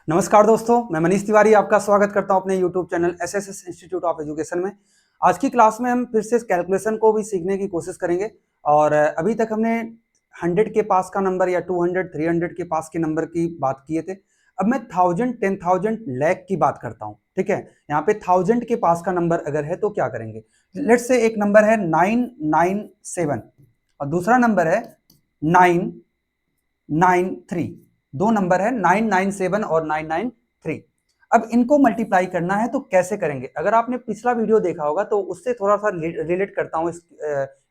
नमस्कार दोस्तों, मैं मनीष तिवारी आपका स्वागत करता हूं अपने YouTube channel SSS institute of education में। आज की क्लास में हम फिर से कैलकुलेशन को भी सीखने की कोशिश करेंगे। और अभी तक हमने 100 के पास का नंबर या 200, 300 के पास के नंबर की बात किए थे। अब मैं 1000, 10,000, लाख की बात करता हूँ। ठीक है, यहाँ पे 1000 के पास का नंबर अगर है तो क्या करेंगे। लेट्स से एक नंबर है 997 और दूसरा नंबर है 993। दो नंबर है 997 और 993। अब इनको मल्टीप्लाई करना है तो कैसे करेंगे। अगर आपने पिछला वीडियो देखा होगा तो उससे थोड़ा सा रिलेट करता हूं इस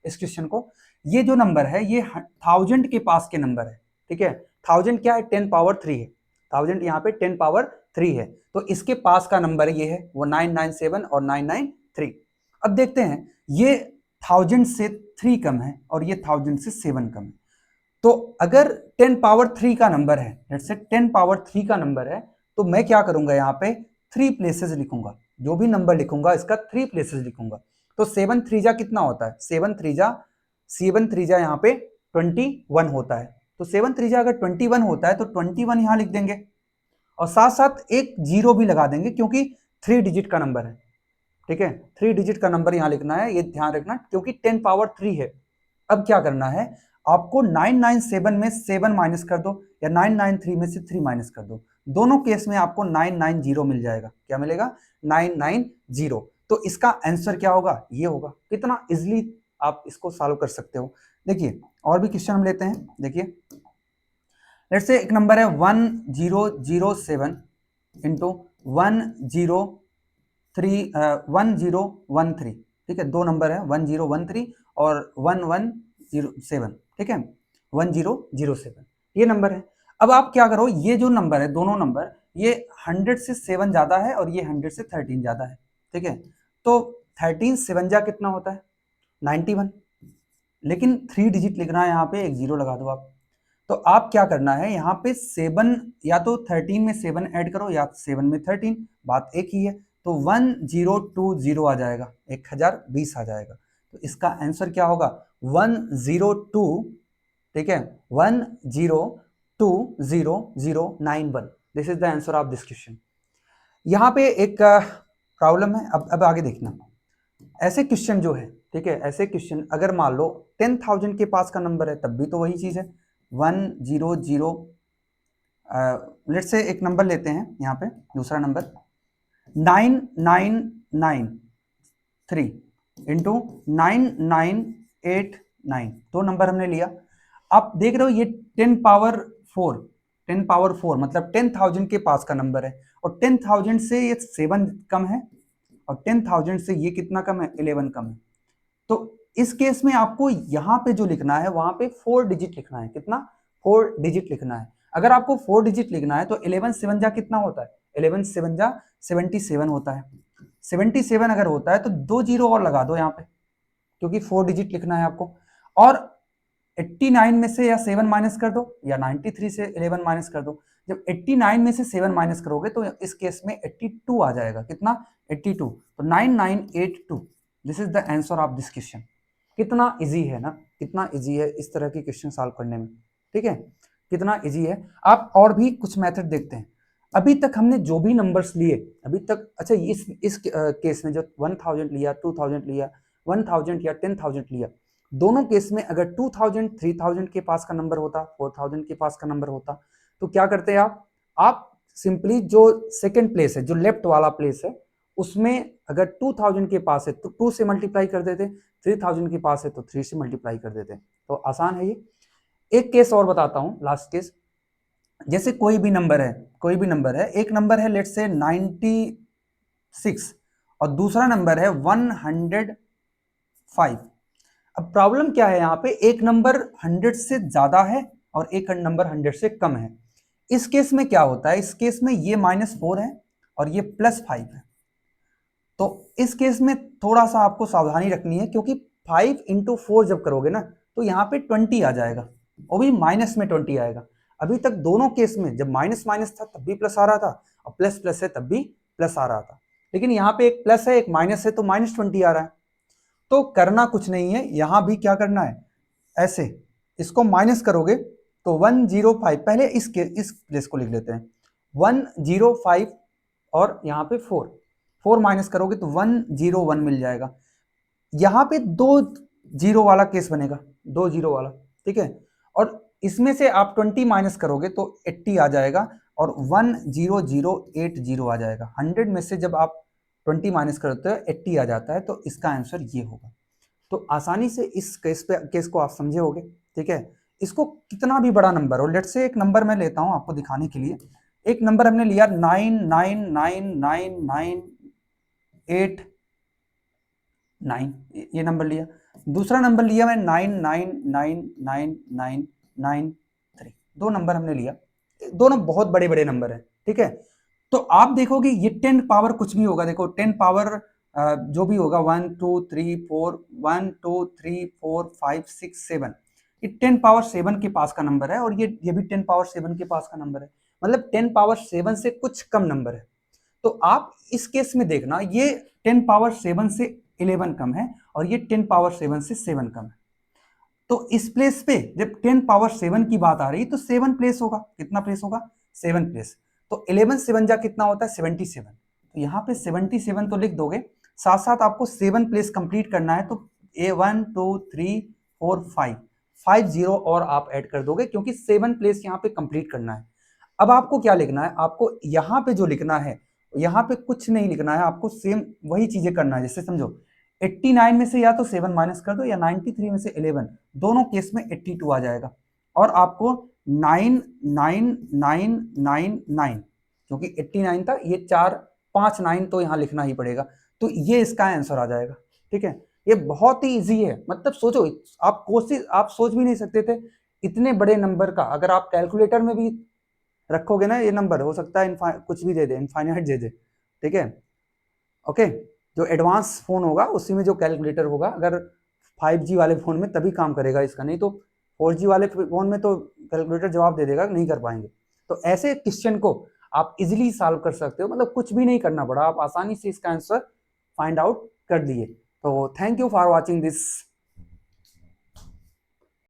क्वेश्चन को। ये जो नंबर है ये 1000 के पास के नंबर है। ठीक है, 1000 क्या है, 10 पावर 3 है। 1000 यहाँ पे 10 पावर 3 है, तो इसके पास का नंबर ये है, वो 997 और 993। अब देखते हैं, ये 1000 से 3 कम है और ये 1000 से 7 कम है। तो अगर 10 पावर 3 का नंबर है, लेट्स से 10 पावर 3 का नंबर है, तो मैं क्या करूंगा, यहाँ पे 3 प्लेसेस लिखूंगा। जो भी नंबर लिखूंगा इसका 3 प्लेसेस लिखूंगा। तो 7 3 जा कितना होता है, 7 3 जा यहाँ पे 21 होता है। तो 7 3 जा अगर 21 होता है तो 21 यहाँ लिख देंगे और साथ साथ एक जीरो भी लगा देंगे क्योंकि 3 डिजिट का नंबर है। ठीक है, 3 डिजिट का नंबर यहाँ लिखना है, ये ध्यान रखना, क्योंकि 10 पावर 3 है। अब क्या करना है, आपको 997 में 7 माइनस कर दो या 993 में से 3 माइनस कर दो। दोनों केस में आपको 990 मिल जाएगा। क्या मिलेगा, 990। तो इसका आंसर क्या होगा, ये होगा। कितना इजिली आप इसको सॉल्व कर सकते हो। देखिए और भी क्वेश्चन हम लेते हैं। देखिए लेट्स से एक नंबर है 1007 इंटू 1013। ठीक है, दो नंबर है 1013 और 1107। ठीक है, 1007 ये नंबर है। अब आप क्या करो, ये जो नंबर है, दोनों नंबर, ये 100 से 7 ज्यादा है और ये 100 से 13 ज्यादा है। ठीक है, तो 13 7 जा कितना होता है, 91। लेकिन 3 डिजिट लिखना है, यहाँ पे एक जीरो लगा दो आप। तो आप क्या करना है, यहाँ पे 7, या तो 13 में 7 ऐड करो या 7 में 13, बात एक ही है। तो 1020 आ जाएगा, 1020 आ जाएगा। तो इसका आंसर क्या होगा, 102। ठीक है, 1020091। This is the answer of this question. यहाँ पे एक प्रॉब्लम है। अब आगे देखना, ऐसे क्वेश्चन जो है, ठीक है, ऐसे क्वेश्चन अगर मान लो 10,000 के पास का नंबर है तब भी तो वही चीज है, 100। लेट्स से एक नंबर लेते हैं यहाँ पे, दूसरा नंबर 9993 इंटू 9989। दो नंबर हमने लिया। आप देख रहे हो ये 10 पावर 4 मतलब 10,000 के पास का नंबर है और 10,000 से ये 7 कम है और 10,000 से ये कितना कम है, 11 कम है। तो इस केस में आपको यहाँ पे जो लिखना है वहां पे 4 डिजिट लिखना है। कितना, 4 डिजिट लिखना है। अगर आपको 4 डिजिट लिखना है तो 11 7 जा कितना होता है, 11 7 जा 77 होता है। 77 अगर होता है तो 2 जीरो और लगा दो यहाँ पे, क्योंकि 4 डिजिट लिखना है आपको। और 89 में से या 7 माइनस कर दो या 93 से 11 माइनस कर दो। जब 89 में से 7 माइनस करोगे तो इस केस में 82 आ जाएगा। कितना, 82। तो 9982। This is the answer of this question. कितना इजी है ना, कितना इजी है इस तरह के क्वेश्चन सॉल्व करने में। ठीक है, कितना इजी है। आप और भी कुछ मेथड देखते हैं। अभी तक हमने जो भी नंबर्स लिए अभी तक, अच्छा इस केस में जो 1000 लिया, 2000 लिया, 1000 या 10,000 लिया, दोनों केस में अगर 2000 3000 के पास का नंबर होता, 4000 के पास का नंबर होता, तो क्या करते हैं आप सिंपली जो सेकंड प्लेस है, जो लेफ्ट वाला प्लेस है, उसमें अगर 2000 के पास है तो 2 से मल्टीप्लाई कर देते, 3000 के पास है तो 3 से मल्टीप्लाई कर देते। तो आसान है ये। एक केस और बताता हूं, लास्ट केस। जैसे कोई भी नंबर है, एक नंबर है लेट्स से 96 और दूसरा नंबर है 105। अब प्रॉब्लम क्या है, यहाँ पे एक नंबर 100 से ज्यादा है और एक नंबर 100 से कम है। इस केस में क्या होता है, इस केस में ये -4 है और ये +5 है। तो इस केस में थोड़ा सा आपको सावधानी रखनी है, क्योंकि 5 इंटू 4 जब करोगे ना तो यहाँ पे 20 आ जाएगा, वो भी माइनस में 20 आएगा। अभी तक दोनों केस में जब माइनस माइनस था तब भी प्लस आ रहा था और प्लस प्लस है तब भी प्लस आ रहा था, लेकिन यहाँ पे एक प्लस है एक माइनस है तो -20 आ रहा है। तो करना कुछ नहीं है, यहां भी क्या करना है, ऐसे इसको माइनस करोगे तो 105, पहले इस प्लेस को लिख लेते हैं, 105 और यहाँ पे 4 माइनस करोगे तो 101 मिल जाएगा। यहाँ पे 2 जीरो वाला केस बनेगा, 2 जीरो वाला, ठीक है। और इसमें से आप 20 माइनस करोगे तो 80 आ जाएगा और 10080 आ जाएगा। 100 में से जब आप 20 माइनस करते हो 80 आ जाता है, तो इसका आंसर ये होगा। तो आसानी से इस केस को आप समझे होगे, ठीक है। इसको कितना भी बड़ा नंबर हो, लेट से एक नंबर मैं लेता हूं आपको दिखाने के लिए। एक नंबर हमने लिया 9999989, ये नंबर लिया। दूसरा नंबर लिया मैं 9999993। दो नंबर हमने लिया, दोनों बहुत बड़े बड़े नंबर हैं, ठीक है। तो आप देखोगे ये 10 पावर कुछ भी होगा, देखो 10 पावर जो भी होगा 1 2 3 4 1 2 3 4 5 6 7, ये 10 पावर 7 के पास का नंबर है, और ये भी 10 पावर 7 के पास का नंबर है, मतलब 10 पावर 7 से कुछ कम नंबर है। तो आप इस केस में देखना, ये 10 पावर 7 से 11 कम है और ये 10 पावर 7 से 7 कम है। तो इस प्लेस पे जब 10 पावर 7 की बात आ रही तो 7 प्लेस होगा, कितना प्लेस होगा, 7 प्लेस। तो 11 7 जा कितना होता है, 77। तो यहाँ पे 77 तो लिख दोगे, साथ साथ आपको 7 प्लेस कंप्लीट करना है, तो ए 1 2 3 4 5 जीरो और आप ऐड कर दोगे, क्योंकि 7 प्लेस यहाँ पे कंप्लीट करना है। अब आपको क्या लिखना है, आपको यहाँ पे जो लिखना है, यहाँ पे कुछ नहीं लिखना है, आपको सेम वही चीजें करना है। जैसे समझो 89 में से या तो 7 माइनस कर दो, या 93 में से 11, दोनों केस में 82 आ जाएगा। और आपको 99999, क्योंकि 89 था, ये 4 5 9 तो यहाँ लिखना ही पड़ेगा, तो ये इसका आंसर आ जाएगा, ठीक है। ये बहुत ही इजी है, मतलब सोचो, आप सोच भी नहीं सकते थे इतने बड़े नंबर का। अगर आप कैलकुलेटर में भी रखोगे ना, ये नंबर हो सकता है कुछ भी दे दे, इनफाइनाइट दे दे, ठीक है। ओके, जो एडवांस फोन होगा उसी में जो कैलकुलेटर होगा, अगर 5G वाले फोन में तभी काम करेगा इसका, नहीं तो 4G वाले फोन में तो कैलकुलेटर जवाब दे देगा, नहीं कर पाएंगे। तो ऐसे क्वेश्चन को आप इजीली सॉल्व कर सकते हो, मतलब कुछ भी नहीं करना पड़ा, आप आसानी से इसका आंसर फाइंड आउट कर दिए। तो thank you for watching this